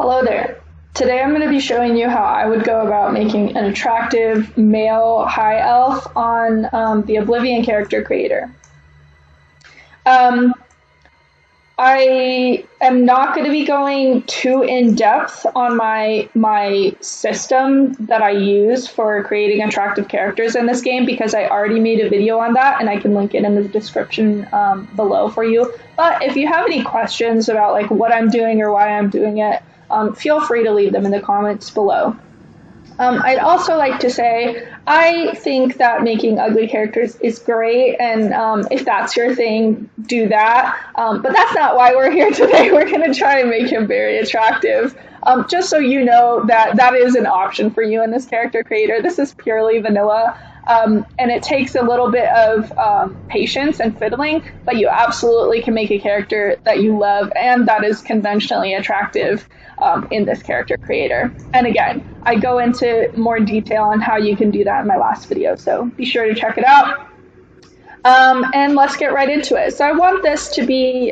Hello there. Today I'm going to be showing you how I would go about making an attractive male high elf on the Oblivion character creator. I am not going to be going too in depth on my system that I use for creating attractive characters in this game because I already made a video on that and I can link it in the description below for you. But if you have any questions about like what I'm doing or why I'm doing it, feel free to leave them in the comments below. I'd also like to say I think that making ugly characters is great, and if that's your thing, do that. But that's not why we're here today. We're going to try and make him very attractive. Just so you know that that is an option for you in this character creator. This is purely vanilla. And it takes a little bit of patience and fiddling, but you absolutely can make a character that you love and that is conventionally attractive in this character creator. And again, I go into more detail on how you can do that in my last video, so be sure to check it out. And let's get right into it. So I want this to be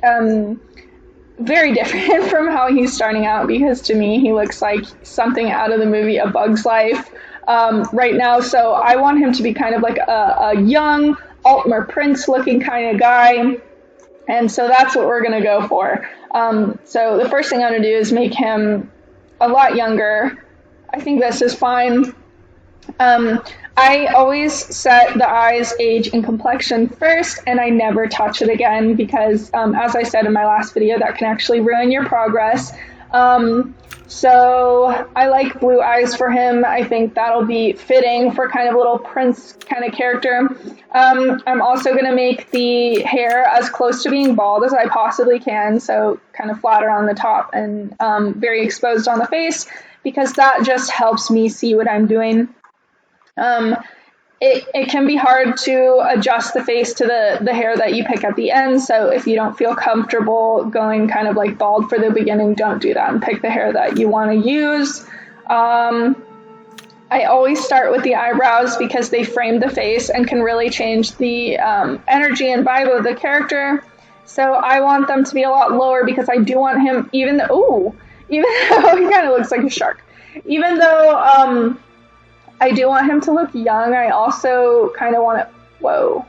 very different from how he's starting out, because to me he looks like something out of the movie A Bug's Life right now. So I want him to be kind of like a young Altmer Prince looking kind of guy, and so that's what we're gonna go for. So the first thing I'm gonna do is make him a lot younger. I think this is fine. I always set the eyes, age, and complexion first, and I never touch it again because, as I said in my last video, that can actually ruin your progress. So I like blue eyes for him. I think that'll be fitting for kind of a little prince kind of character. I'm also going to make the hair as close to being bald as I possibly can, so kind of flatter on the top and very exposed on the face, because that just helps me see what I'm doing. It can be hard to adjust the face to the hair that you pick at the end, so if you don't feel comfortable going kind of like bald for the beginning, don't do that and pick the hair that you want to use. I always start with the eyebrows because they frame the face and can really change the energy and vibe of the character. So I want them to be a lot lower because I do want him, even though he kind of looks like a shark, even though I do want him to look young, I also kind of want it, whoa.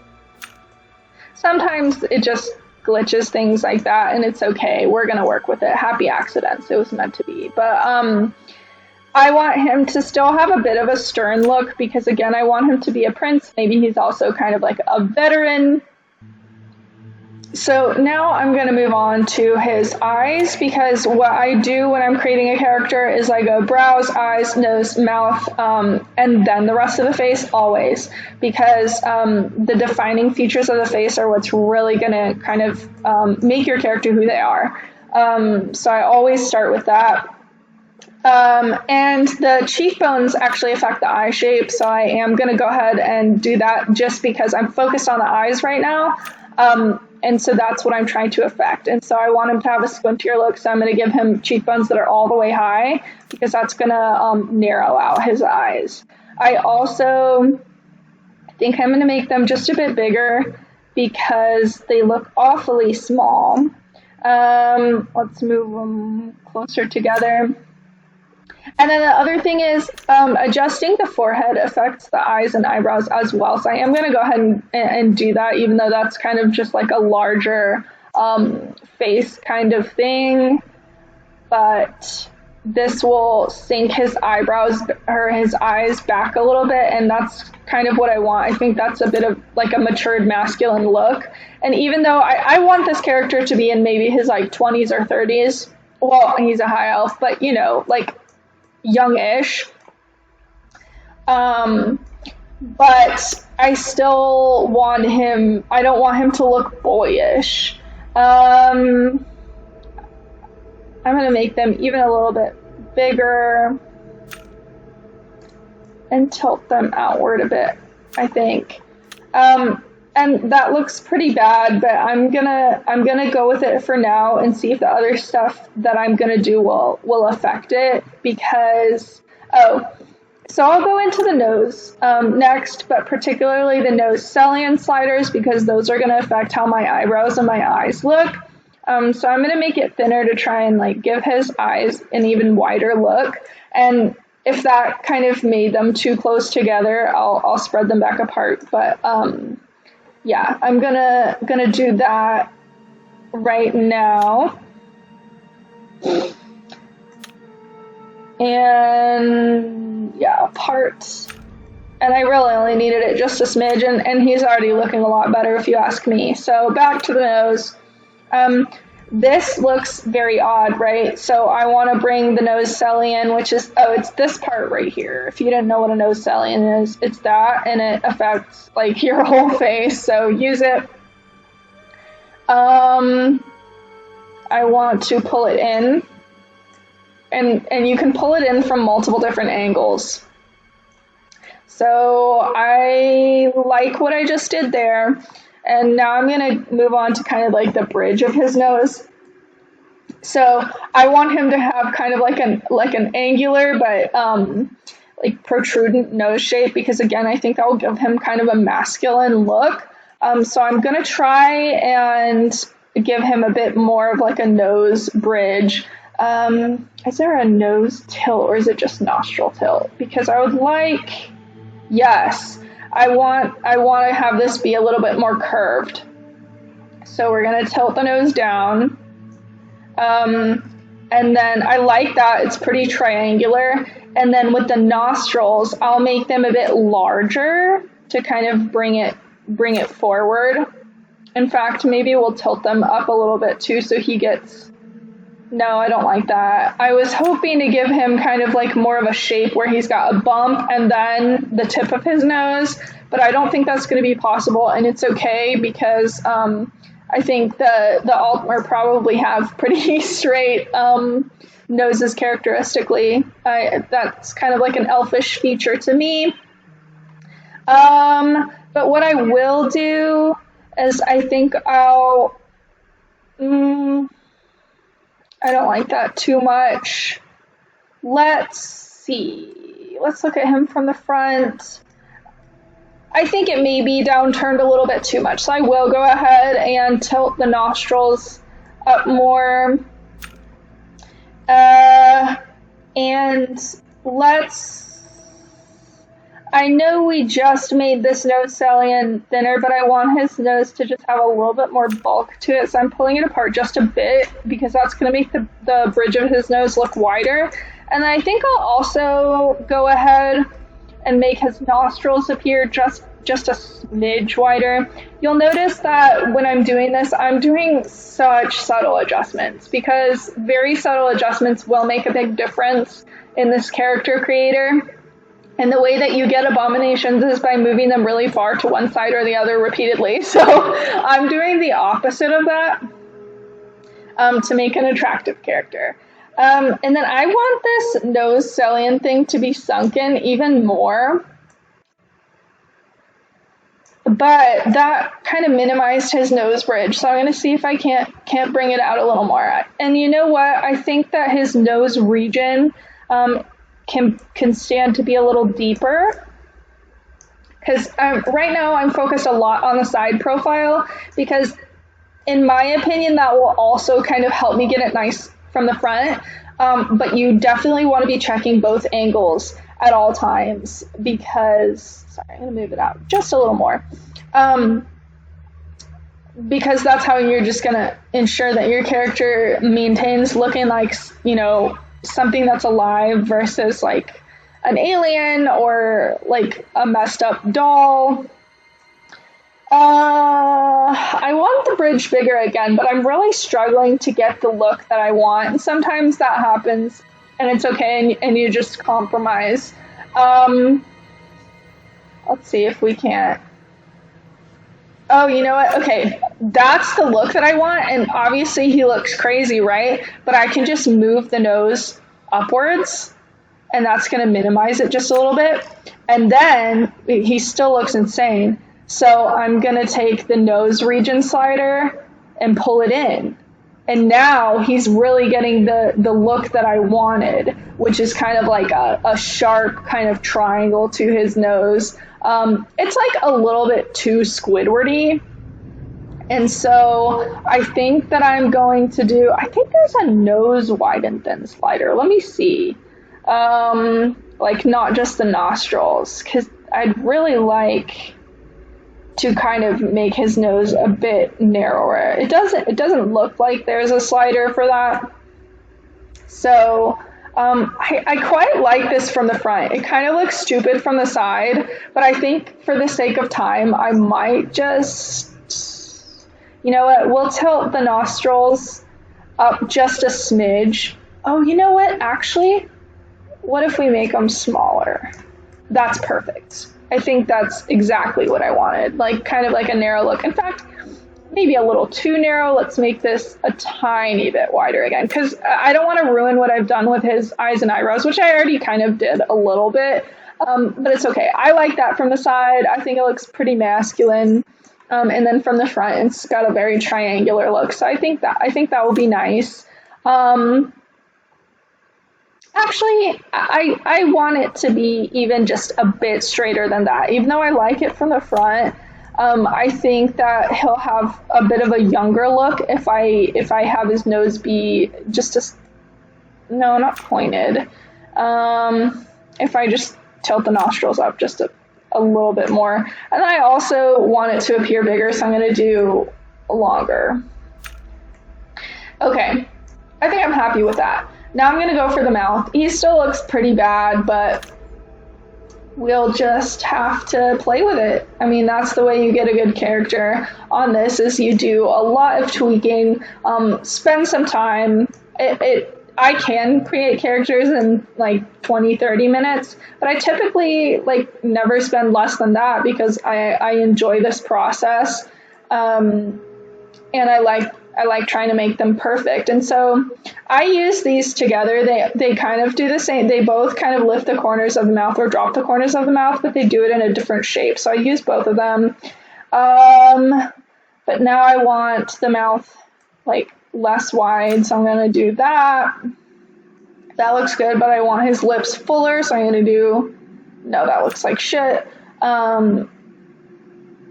Sometimes it just glitches, things like that, and it's okay. We're going to work with it. Happy accidents. It was meant to be. But I want him to still have a bit of a stern look because, again, I want him to be a prince. Maybe he's also kind of like a veteran. So now I'm going to move on to his eyes, because what I do when I'm creating a character is I go brows, eyes, nose, mouth, and then the rest of the face always, because the defining features of the face are what's really going to kind of make your character who they are. So I always start with that. And the cheekbones actually affect the eye shape, so I am going to go ahead and do that just because I'm focused on the eyes right now. And so that's what I'm trying to affect. And so I want him to have a squintier look, so I'm going to give him cheekbones that are all the way high because that's going to narrow out his eyes. I also think I'm going to make them just a bit bigger because they look awfully small. Let's move them closer together. And then the other thing is adjusting the forehead affects the eyes and eyebrows as well. So I am going to go ahead and do that, even though that's kind of just like a larger face kind of thing. But this will sink his eyebrows or his eyes back a little bit, and that's kind of what I want. I think that's a bit of like a matured masculine look. And even though I want this character to be in maybe his like 20s or 30s, well, he's a high elf, but you know, like youngish, but I still want him, I don't want him to look boyish. I'm gonna make them even a little bit bigger and tilt them outward a bit, I think. And that looks pretty bad, but I'm gonna go with it for now and see if the other stuff that I'm gonna do will affect it, because so I'll go into the nose next, but particularly the nose salient sliders, because those are gonna affect how my eyebrows and my eyes look. So I'm going to make it thinner to try and like give his eyes an even wider look. And if that kind of made them too close together, I'll spread them back apart. But yeah, I'm gonna do that right now. And yeah, apart. And I really only needed it just a smidge, and he's already looking a lot better if you ask me. So back to the nose. This looks very odd, right? So I want to bring the nose cellian, which is, it's this part right here. If you didn't know what a nose cellian is, it's that, and it affects like your whole face. So use it. I want to pull it in, and you can pull it in from multiple different angles. So I like what I just did there. And now I'm going to move on to kind of like the bridge of his nose. So I want him to have kind of like an angular but like protrudent nose shape, because again, I think that will give him kind of a masculine look. So I'm going to try and give him a bit more of like a nose bridge. Is there a nose tilt, or is it just nostril tilt? Because I would like, yes. I want to have this be a little bit more curved. So we're going to tilt the nose down. And then I like that. It's pretty triangular. And then with the nostrils, I'll make them a bit larger to kind of bring it forward. In fact, maybe we'll tilt them up a little bit too, so he gets... No, I don't like that. I was hoping to give him kind of like more of a shape where he's got a bump and then the tip of his nose, but I don't think that's going to be possible, and it's okay because I think the Altmer probably have pretty straight noses characteristically. That's kind of like an elfish feature to me. But what I will do is I think I'll... I don't like that too much. Let's see. Let's look at him from the front. I think it may be downturned a little bit too much, so I will go ahead and tilt the nostrils up more. And I know we just made this nose cellian thinner, but I want his nose to just have a little bit more bulk to it, so I'm pulling it apart just a bit because that's going to make the bridge of his nose look wider. And then I think I'll also go ahead and make his nostrils appear just a smidge wider. You'll notice that when I'm doing this, I'm doing such subtle adjustments, because very subtle adjustments will make a big difference in this character creator. And the way that you get abominations is by moving them really far to one side or the other repeatedly. So I'm doing the opposite of that to make an attractive character. And then I want this nose cellian thing to be sunken even more. But that kind of minimized his nose bridge. So I'm going to see if I can't bring it out a little more. And you know what? I think that his nose region... can stand to be a little deeper, because right now I'm focused a lot on the side profile, because in my opinion that will also kind of help me get it nice from the front, but you definitely want to be checking both angles at all times, because sorry, I'm gonna move it out just a little more, because that's how you're just gonna ensure that your character maintains looking like, you know, something that's alive versus like an alien or like a messed up doll. I want the bridge bigger again, but I'm really struggling to get the look that I want. And sometimes that happens and it's okay, and you just compromise. Let's see if we can't. Oh, you know what? Okay, that's the look that I want, and obviously he looks crazy, right? But I can just move the nose upwards, and that's going to minimize it just a little bit. And then he still looks insane. So I'm going to take the nose region slider and pull it in. And now he's really getting the look that I wanted, which is kind of like a sharp kind of triangle to his nose. It's like a little bit too Squidwardy. And so I think that I'm going to do, I think there's a nose wide and thin slider. Let me see. Like not just the nostrils, because I'd really like to kind of make his nose a bit narrower. It doesn't look like there's a slider for that. So I quite like this from the front. It kind of looks stupid from the side, but I think for the sake of time, I might just, you know what, we'll tilt the nostrils up just a smidge. Oh, you know what, actually, what if we make them smaller? That's perfect. I think that's exactly what I wanted, like kind of like a narrow look. In fact, maybe a little too narrow. Let's make this a tiny bit wider again, because I don't want to ruin what I've done with his eyes and eyebrows, which I already kind of did a little bit, but it's okay. I like that from the side. I think it looks pretty masculine, and then from the front, it's got a very triangular look. So I think that will be nice. Actually, I want it to be even just a bit straighter than that. Even though I like it from the front, I think that he'll have a bit of a younger look if I have his nose be just no, not pointed. If I just tilt the nostrils up just a little bit more. And then I also want it to appear bigger, so I'm going to do longer. Okay, I think I'm happy with that. Now I'm going to go for the mouth. He still looks pretty bad, but we'll just have to play with it. I mean, that's the way you get a good character on this, is you do a lot of tweaking, spend some time. I can create characters in like 20-30 minutes, but I typically like never spend less than that, because I enjoy this process, and I like trying to make them perfect. And so I use these together. They kind of do the same. They both kind of lift the corners of the mouth or drop the corners of the mouth, but they do it in a different shape. So I use both of them. But now I want the mouth like less wide, so I'm going to do that. That looks good, but I want his lips fuller, so I'm going to do, no, that looks like shit.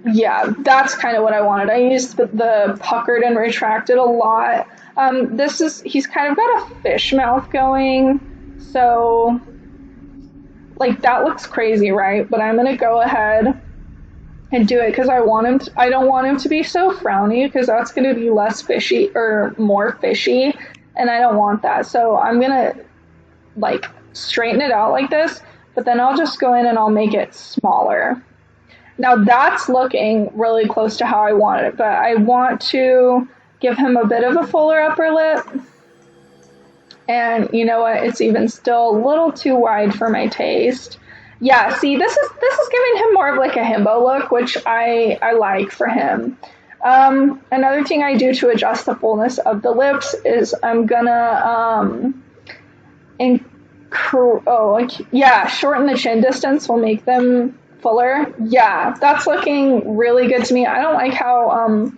Yeah, that's kind of what I wanted. I used the puckered and retracted a lot. He's kind of got a fish mouth going, so like that looks crazy, right? But I'm gonna go ahead and do it because I don't want him to be so frowny, because that's gonna be less fishy or more fishy, and I don't want that. So I'm gonna like straighten it out like this, but then I'll just go in and I'll make it smaller. Now that's looking really close to how I want it, but I want to give him a bit of a fuller upper lip. And you know what? It's even still a little too wide for my taste. Yeah, see, this is giving him more of like a himbo look, which I like for him. Another thing I do to adjust the fullness of the lips is I'm gonna shorten the chin distance. Will make them fuller. Yeah, that's looking really good to me. I don't like how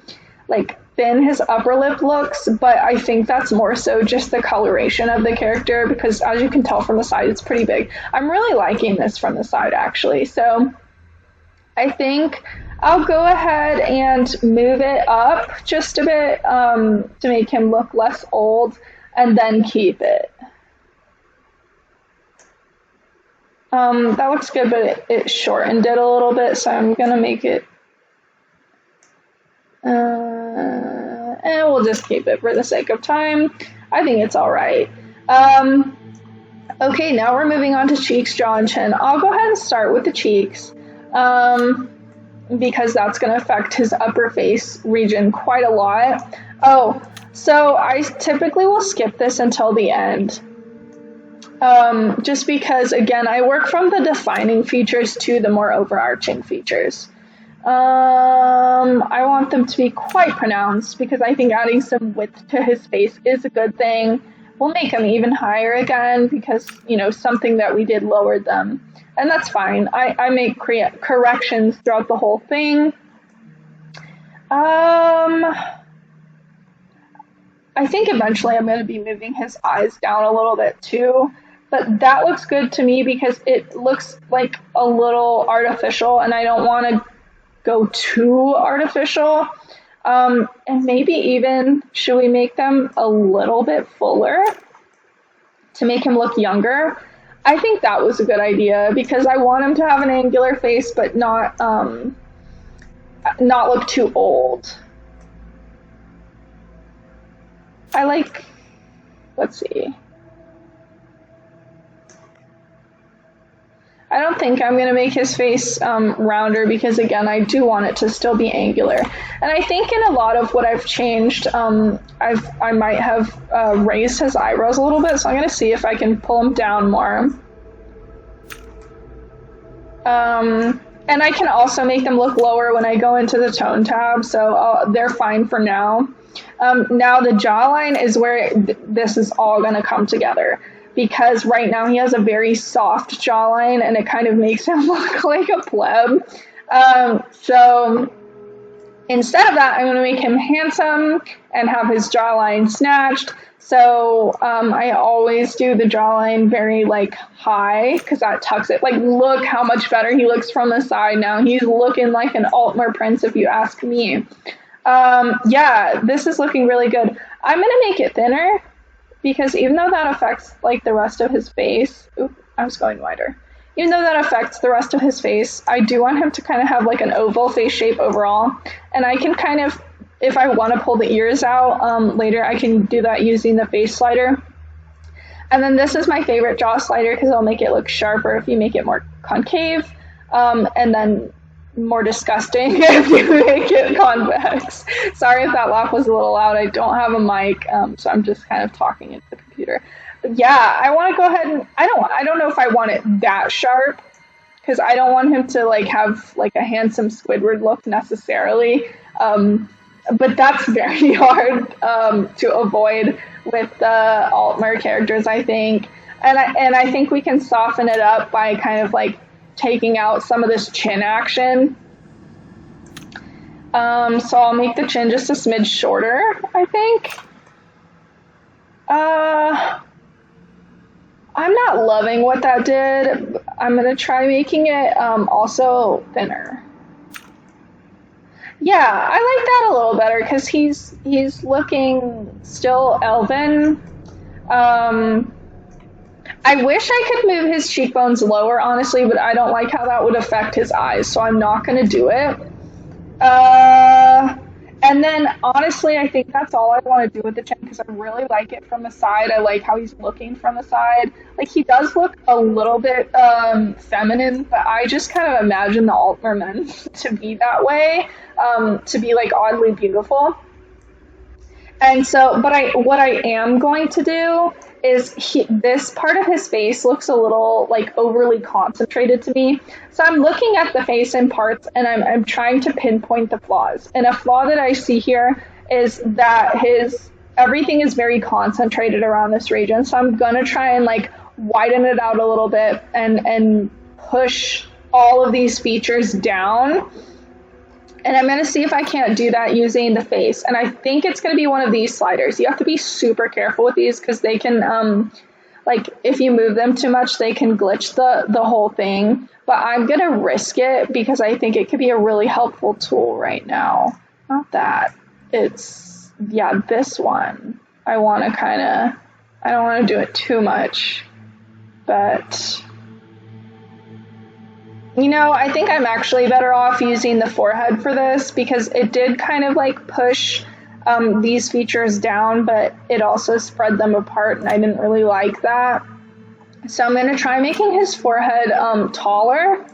like thin his upper lip looks, but I think that's more so just the coloration of the character, because as you can tell from the side, it's pretty big. I'm really liking this from the side, actually. So I think I'll go ahead and move it up just a bit to make him look less old, and then keep it. That looks good, but it shortened it a little bit, so I'm gonna make it, and we'll just keep it for the sake of time. I think it's all right. Okay, now we're moving on to cheeks, jaw, and chin. I'll go ahead and start with the cheeks, because that's gonna affect his upper face region quite a lot. Oh, so I typically will skip this until the end. Just because, again, I work from the defining features to the more overarching features. I want them to be quite pronounced, because I think adding some width to his face is a good thing. We'll make them even higher again, because, you know, something that we did lowered them. And that's fine. I make corrections throughout the whole thing. I think eventually I'm going to be moving his eyes down a little bit too. But that looks good to me because it looks like a little artificial, and I don't want to go too artificial. And maybe even, should we make them a little bit fuller to make him look younger? I think that was a good idea because I want him to have an angular face, but not look too old. I like, let's see. I don't think I'm going to make his face rounder because, again, I do want it to still be angular. And I think in a lot of what I've changed, I might have raised his eyebrows a little bit, so I'm going to see if I can pull him down more. And I can also make them look lower when I go into the tone tab, so they're fine for now. Now the jawline is where this is all going to come together. Because right now he has a very soft jawline and it kind of makes him look like a pleb. So instead of that, I'm going to make him handsome and have his jawline snatched. So I always do the jawline very like high because that tucks it. Like, look how much better he looks from the side now. He's looking like an Altmer prince if you ask me. Yeah, this is looking really good. I'm going to make it thinner. Because even though that affects like the rest of his face, I was going wider. Even though that affects the rest of his face, I do want him to kind of have like an oval face shape overall. And I can kind of, if I want to pull the ears out later, I can do that using the face slider. And then this is my favorite jaw slider because it'll make it look sharper if you make it more concave. And then more disgusting if you make it convex. Sorry if that laugh was a little loud. I don't have a mic, so I'm just kind of talking into the computer. But yeah, I want to go ahead and I don't know if I want it that sharp because I don't want him to like have like a handsome Squidward look necessarily. But that's very hard to avoid with the Altmer characters, I think. And I think we can soften it up by kind of like taking out some of this chin action. So I'll make the chin just a smidge shorter, I think. I'm not loving what that did. I'm going to try making it also thinner. Yeah, I like that a little better because he's looking still elven. I wish I could move his cheekbones lower, honestly, but I don't like how that would affect his eyes, so I'm not going to do it. And then, honestly, I think that's all I want to do with the chin, because I really like it from the side. I like how he's looking from the side. Like, he does look a little bit feminine, but I just kind of imagine the Altmer men to be that way, to be, like, oddly beautiful. And so, but what I am going to do is this part of his face looks a little like overly concentrated to me. So I'm looking at the face in parts and I'm trying to pinpoint the flaws. And a flaw that I see here is that everything is very concentrated around this region. So I'm going to try and like widen it out a little bit and push all of these features down. And I'm going to see if I can't do that using the face. And I think it's going to be one of these sliders. You have to be super careful with these because they can, like, if you move them too much, they can glitch the whole thing. But I'm going to risk it because I think it could be a really helpful tool right now. Not that. It's, yeah, this one. I don't want to do it too much. But you know, I think I'm actually better off using the forehead for this because it did kind of like push these features down, but it also spread them apart, and I didn't really like that. So I'm going to try making his forehead taller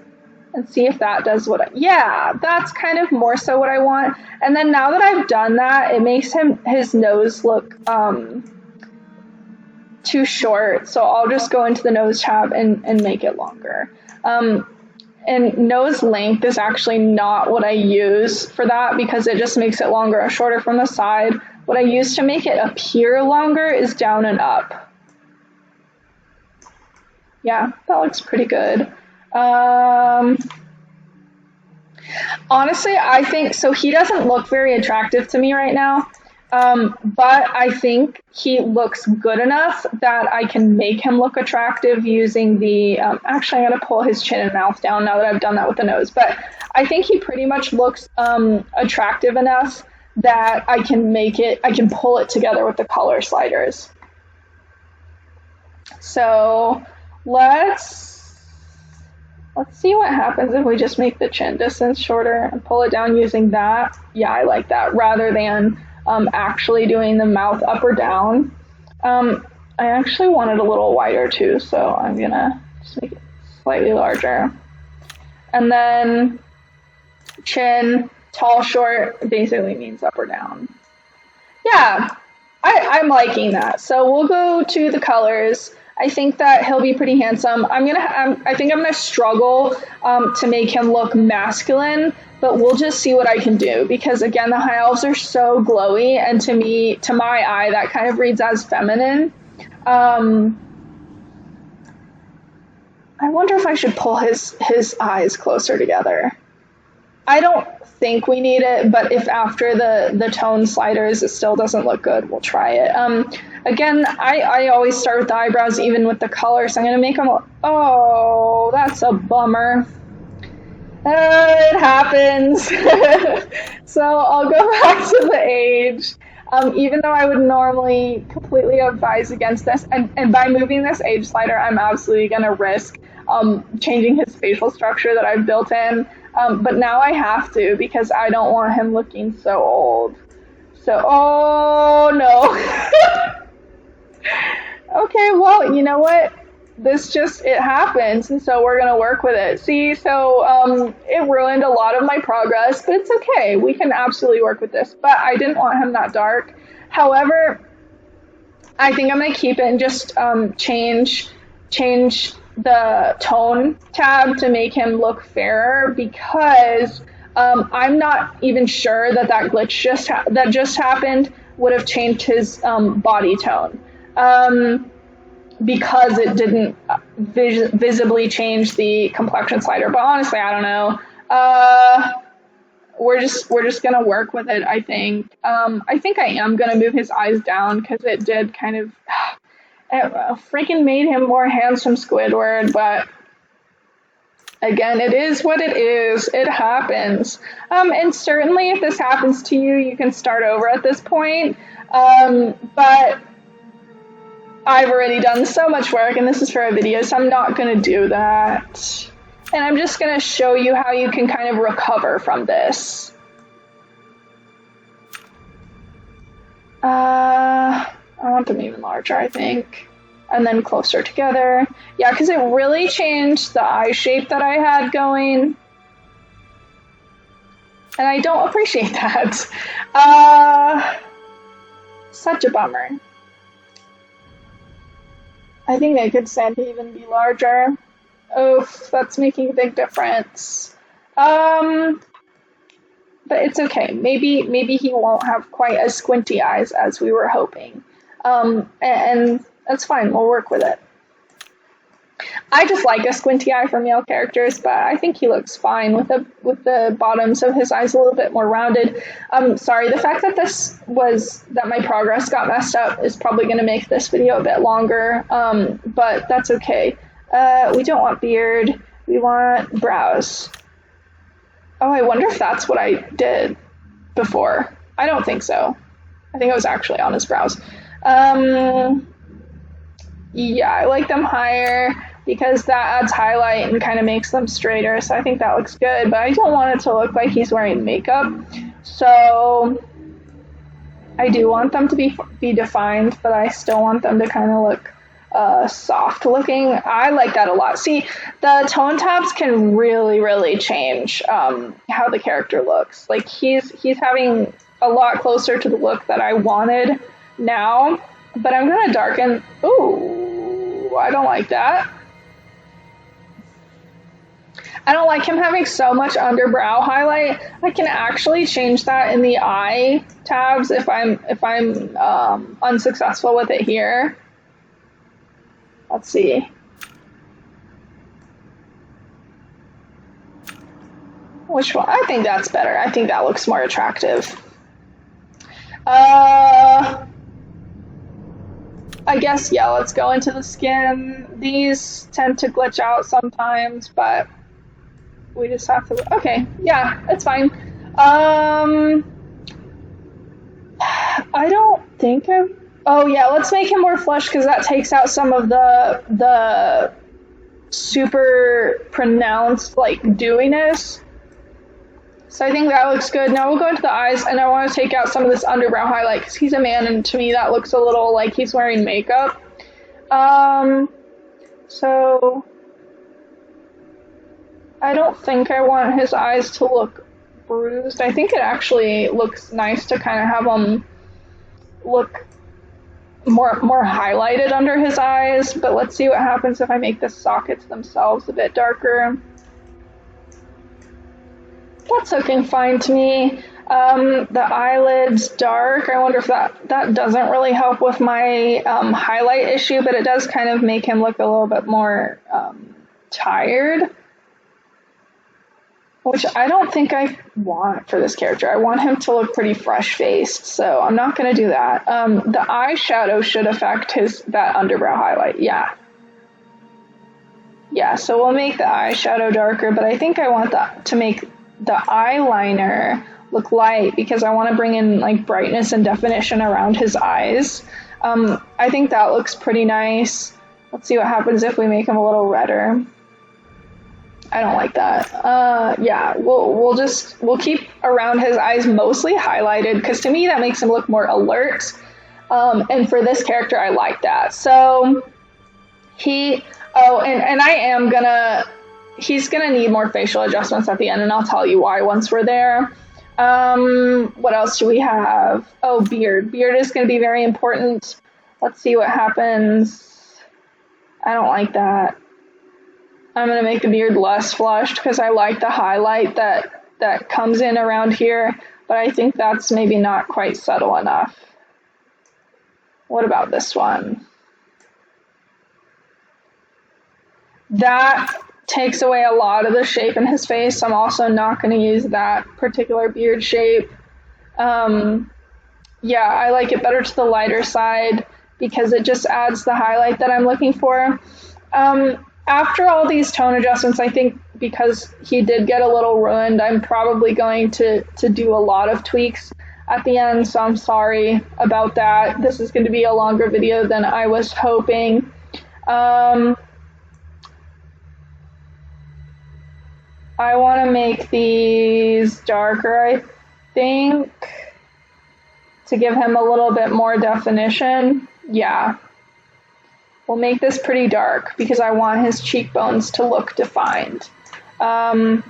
and see if that does yeah, that's kind of more so what I want. And then now that I've done that, it makes his nose look too short. So I'll just go into the nose tab and make it longer. And nose length is actually not what I use for that because it just makes it longer or shorter from the side. What I use to make it appear longer is down and up. Yeah, that looks pretty good. Honestly, I think, so he doesn't look very attractive to me right now. But I think he looks good enough that I can make him look attractive using the, actually I'm going to pull his chin and mouth down now that I've done that with the nose, but I think he pretty much looks attractive enough that I can pull it together with the color sliders. So let's see what happens if we just make the chin distance shorter and pull it down using that. Yeah, I like that rather than actually doing the mouth up or down. I actually want it a little wider too, so I'm gonna just make it slightly larger. And then chin, tall, short basically means up or down. Yeah, I'm liking that. So we'll go to the colors. I think that he'll be pretty handsome. I think I'm gonna struggle to make him look masculine, but we'll just see what I can do because again, the high elves are so glowy, and to my eye, that kind of reads as feminine. I wonder if I should pull his eyes closer together. I don't think we need it, but if after the tone sliders it still doesn't look good, we'll try it. Again, I always start with the eyebrows even with the color, so I'm going to make them, oh, that's a bummer. It happens. So I'll go back to the age. Even though I would normally completely advise against this, and by moving this age slider, I'm absolutely going to risk changing his facial structure that I've built in. But now I have to because I don't want him looking so old. So, oh no. Okay, well, you know what? It happens, and so we're going to work with it. See, so it ruined a lot of my progress, but it's okay. We can absolutely work with this. But I didn't want him that dark. However, I think I'm going to keep it and just change the tone tab to make him look fairer because I'm not even sure that glitch that just happened would have changed his body tone. Because it didn't visibly change the complexion slider. But honestly, I don't know. We're just gonna work with it, I think. I think I am gonna move his eyes down because it did kind of it freaking made him more handsome, Squidward, but again, it is what it is. It happens. And certainly if this happens to you, you can start over at this point. But I've already done so much work, and this is for a video, so I'm not going to do that. And I'm just going to show you how you can kind of recover from this. I want them even larger, I think. And then closer together. Yeah, because it really changed the eye shape that I had going. And I don't appreciate that. Such a bummer. I think they could stand to even be larger. Oof, that's making a big difference. But it's okay. Maybe he won't have quite as squinty eyes as we were hoping. And that's fine. We'll work with it. I just like a squinty eye for male characters, but I think he looks fine with the bottoms of his eyes a little bit more rounded. Sorry, the fact that my progress got messed up is probably going to make this video a bit longer, but that's okay. We don't want beard. We want brows. Oh, I wonder if that's what I did before. I don't think so. I think I was actually on his brows. Yeah, I like them higher because that adds highlight and kind of makes them straighter, so I think that looks good, but I don't want it to look like he's wearing makeup, so I do want them to be defined, but I still want them to kind of look soft looking. I like that a lot. See, the tone tabs can really, really change how the character looks. Like, he's having a lot closer to the look that I wanted now, but I'm going to darken. Ooh, I don't like that. I don't like him having so much underbrow highlight. I can actually change that in the eye tabs if I'm unsuccessful with it here. Let's see. Which one? I think that's better. I think that looks more attractive. I guess, yeah, let's go into the skin. These tend to glitch out sometimes, but we just have to, okay, yeah, it's fine. I don't think oh yeah, let's make him more flushed because that takes out some of the super pronounced like dewiness. So I think that looks good. Now we'll go into the eyes, and I want to take out some of this underbrow highlight because he's a man, and to me that looks a little like he's wearing makeup. So I don't think I want his eyes to look bruised. I think it actually looks nice to kind of have them look more highlighted under his eyes, but let's see what happens if I make the sockets themselves a bit darker. That's looking fine to me. The eyelids dark. I wonder if that doesn't really help with my highlight issue, but it does kind of make him look a little bit more tired, which I don't think I want for this character. I want him to look pretty fresh-faced, so I'm not going to do that. The eyeshadow should affect that underbrow highlight. Yeah, so we'll make the eyeshadow darker, but I think I want to make the eyeliner look light because I want to bring in like brightness and definition around his eyes. I think that looks pretty nice. Let's see what happens if we make him a little redder. I don't like that. Yeah, we'll keep around his eyes mostly highlighted because to me that makes him look more alert. And for this character, I like that. So he's gonna need more facial adjustments at the end, and I'll tell you why once we're there. What else do we have? Oh, beard. Beard is gonna be very important. Let's see what happens. I don't like that. I'm going to make the beard less flushed because I like the highlight that comes in around here, but I think that's maybe not quite subtle enough. What about this one? That takes away a lot of the shape in his face. I'm also not going to use that particular beard shape. Yeah, I like it better to the lighter side because it just adds the highlight that I'm looking for. After all these tone adjustments, I think because he did get a little ruined, I'm probably going to do a lot of tweaks at the end, so I'm sorry about that. This is going to be a longer video than I was hoping. I want to make these darker, I think, to give him a little bit more definition. Yeah. We'll make this pretty dark because I want his cheekbones to look defined. Now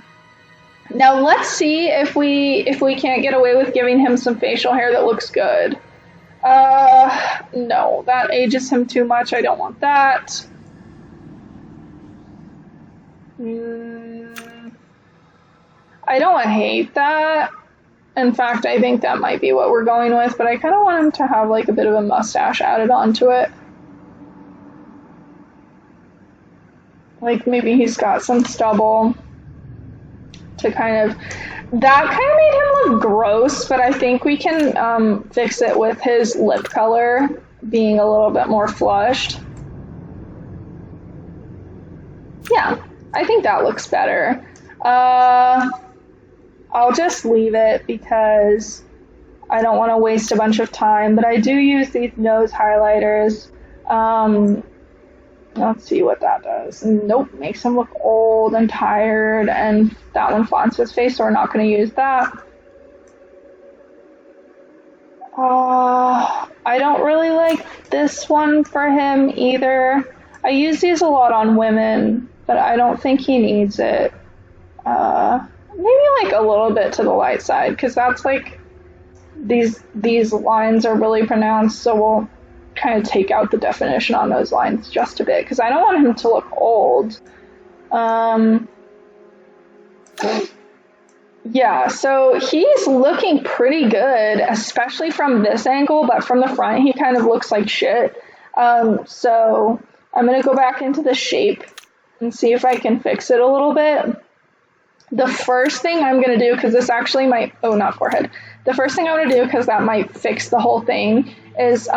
let's see if we can't get away with giving him some facial hair that looks good. No, that ages him too much. I don't want that. I don't hate that. In fact, I think that might be what we're going with, but I kind of want him to have like a bit of a mustache added onto it. Like maybe he's got some stubble to that kind of made him look gross, but I think we can fix it with his lip color being a little bit more flushed. Yeah, I think that looks better. I'll just leave it because I don't want to waste a bunch of time, but I do use these nose highlighters. Let's see what that does. Nope, makes him look old and tired, and that one fonts his face, so we're not going to use that. I don't really like this one for him either. I use these a lot on women, but I don't think he needs it. Maybe like a little bit to the light side, because that's like, these lines are really pronounced, so we'll kind of take out the definition on those lines just a bit because I don't want him to look old. Yeah, so he's looking pretty good, especially from this angle, but from the front he kind of looks like shit. So I'm going to go back into the shape and see if I can fix it a little bit. The first thing I'm going to do, because this actually might, not forehead. The first thing I'm going to do, because that might fix the whole thing, is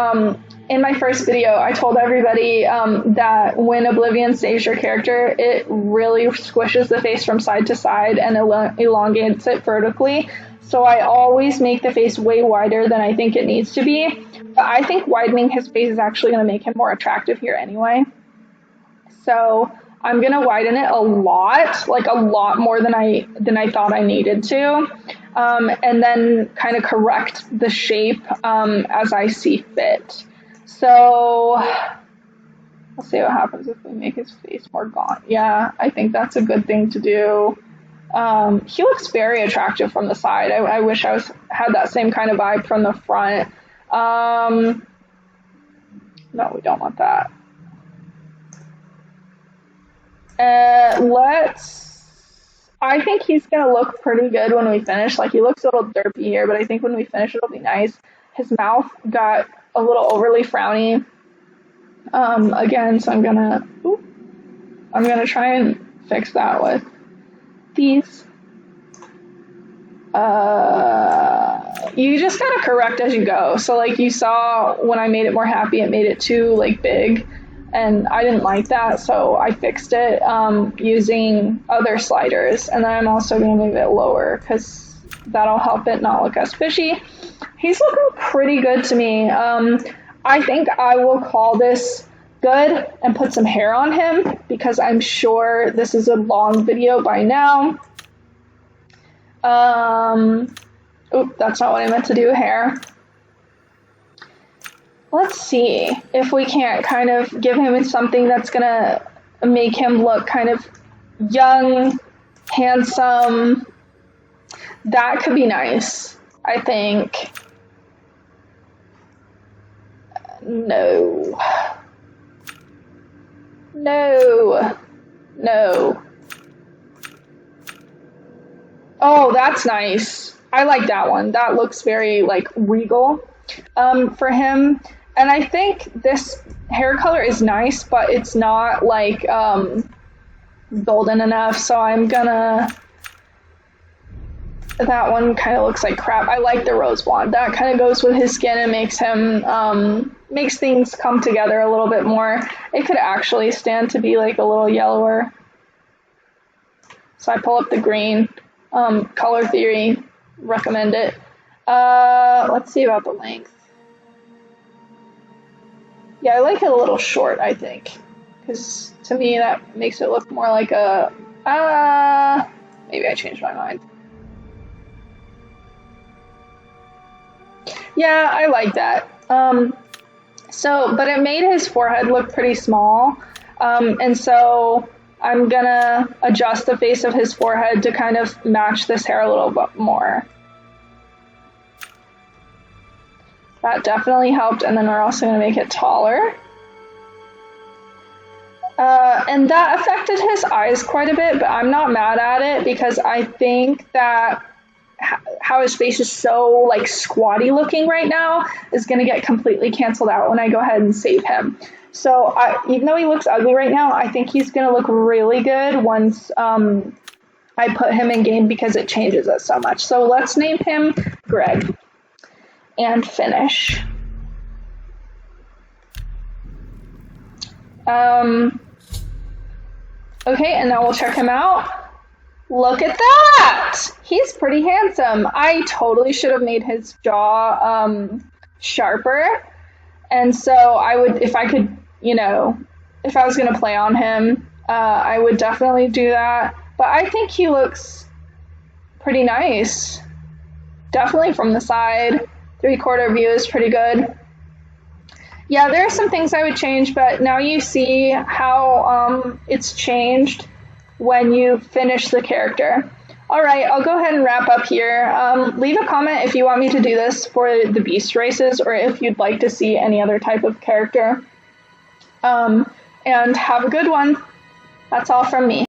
in my first video, I told everybody that when Oblivion saves your character, it really squishes the face from side to side and elongates it vertically. So I always make the face way wider than I think it needs to be. But I think widening his face is actually going to make him more attractive here anyway. So I'm going to widen it a lot, like a lot more than I thought I needed to. And then kind of correct the shape as I see fit. So we'll see what happens if we make his face more gaunt. Yeah, I think that's a good thing to do. He looks very attractive from the side. I wish I had that same kind of vibe from the front. No, we don't want that. I think he's going to look pretty good when we finish. Like, he looks a little derpy here, but I think when we finish, it'll be nice. His mouth got a little overly frowny. Again, so I'm gonna try and fix that with these. You just gotta correct as you go. So like you saw when I made it more happy, it made it too like big. And I didn't like that, so I fixed it using other sliders. And then I'm also going to move it lower because that'll help it not look as fishy. He's looking pretty good to me. I think I will call this good and put some hair on him because I'm sure this is a long video by now. Oop, that's not what I meant to do, hair. Let's see if we can't kind of give him something that's going to make him look kind of young, handsome. That could be nice, I think. No. Oh, that's nice. I like that one. That looks very, like, regal for him. And I think this hair color is nice, but it's not like golden enough. So I'm gonna, that one kind of looks like crap. I like the rose blonde. That kind of goes with his skin and makes him, makes things come together a little bit more. It could actually stand to be like a little yellower. So I pull up the green, color theory, recommend it. Let's see about the length. Yeah, I like it a little short, I think, because to me that makes it look more like a, maybe I changed my mind. Yeah, I like that. But it made his forehead look pretty small, and so I'm gonna adjust the face of his forehead to kind of match this hair a little bit more. That definitely helped, and then we're also going to make it taller. And that affected his eyes quite a bit, but I'm not mad at it because I think that how his face is so like squatty looking right now is going to get completely canceled out when I go ahead and save him. So even though he looks ugly right now, I think he's going to look really good once I put him in game because it changes it so much. So let's name him Greg. And finish. Okay, and now we'll check him out. Look at that! He's pretty handsome. I totally should have made his jaw sharper. And so I would, if I could, if I was going to play on him, I would definitely do that. But I think he looks pretty nice. Definitely from the side. 3/4 view is pretty good. Yeah, there are some things I would change, but now you see how it's changed when you finish the character. All right, I'll go ahead and wrap up here. Leave a comment if you want me to do this for the beast races or if you'd like to see any other type of character. And have a good one. That's all from me.